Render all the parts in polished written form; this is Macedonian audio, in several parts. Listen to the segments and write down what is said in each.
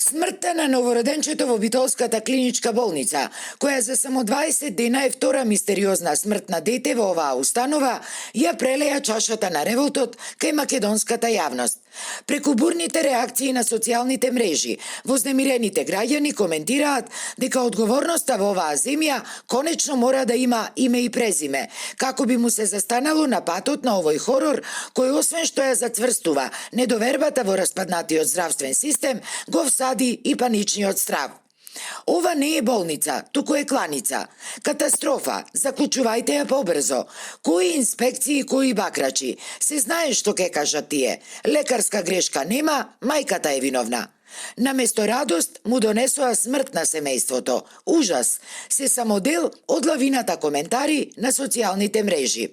Смртта на новороденчето во Битолската клиничка болница, која за само 20 дена е втора мистериозна смрт на дете во оваа установа, ја прелеја чашата на револтот кај македонската јавност. Преку бурните реакции на социјалните мрежи, вознемирените граѓани коментираат дека одговорноста во оваа земја конечно мора да има име и презиме, како би му се застанало на патот на овој хорор, кој освен што ја зацврстува недовербата во распаднатиот здравствен систем, го всади и паничниот страв. Ова не е болница, туку е кланица. Катастрофа, заклучувајте ја побрзо. Кои инспекции, кои бакрачи? Се знае што ке кажат тие. Лекарска грешка нема, мајката е виновна. Наместо радост му донесоа смрт на семејството. Ужас, се само дел од лавината коментари на социјалните мрежи.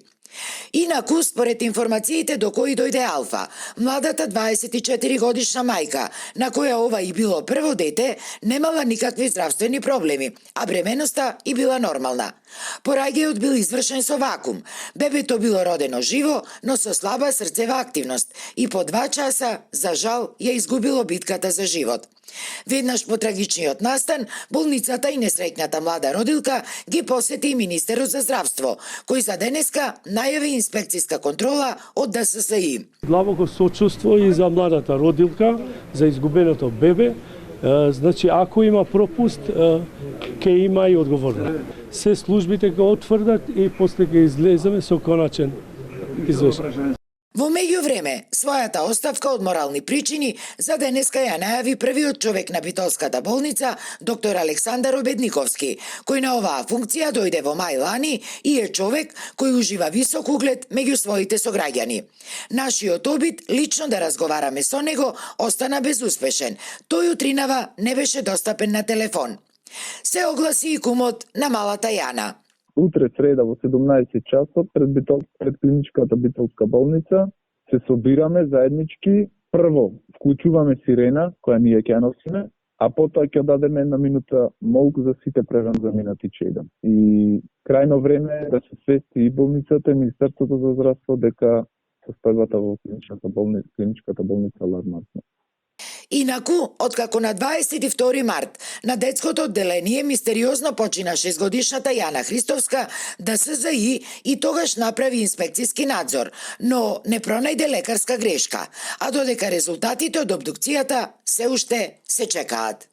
Инаку, според информациите до кои дојде Алфа, младата 24 годишна мајка, на која ова и било прво дете, немала никакви здравствени проблеми, а бременоста и била нормална. Пораѓајот бил извршен со вакуум. Бебето било родено живо, но со слаба срцева активност и по 2 часа, за жал, ја изгубило битката за живот. Веднаш по трагичниот настан, болницата и несреќната млада родилка ги посети министерот за здравство, кој за денеска најави инспекцијска контрола од ДССИ. Длабоко сочувство и за младата родилка, за изгубеното бебе. Значи, ако има пропуст, ке има и одговорност. Се службите ќе отврдат и после ќе излеземе со коначен извештај. Во меѓувреме, својата оставка од морални причини за денеска ја најави првиот човек на Битолската болница, доктор Александар Обедниковски, кој на оваа функција дојде во мај лани и е човек кој ужива висок углед меѓу своите сограѓани. Нашиот обид лично да разговараме со него остана безуспешен. Тој утринава не беше достапен на телефон. Се огласи и кумот на малата Јана. Утре среда во 17 часот пред клиничката Битолска болница се собираме заеднички. Прво вклучуваме сирена која ние ќе носиме, а потоа ќе дадеме 1 минута молк за сите преран заминати чедам. И крајно време е да се свести и болницата и Министерството за здравство дека состојбата во клиничката болница алармантна. Инаку, откако на 22 март на детското одделение мистериозно почина 6-годишната Јана Христовска, ДСЗИ и тогаш направи инспекцијски надзор, но не пронајде лекарска грешка, а додека резултатите од обдукцијата се уште се чекаат.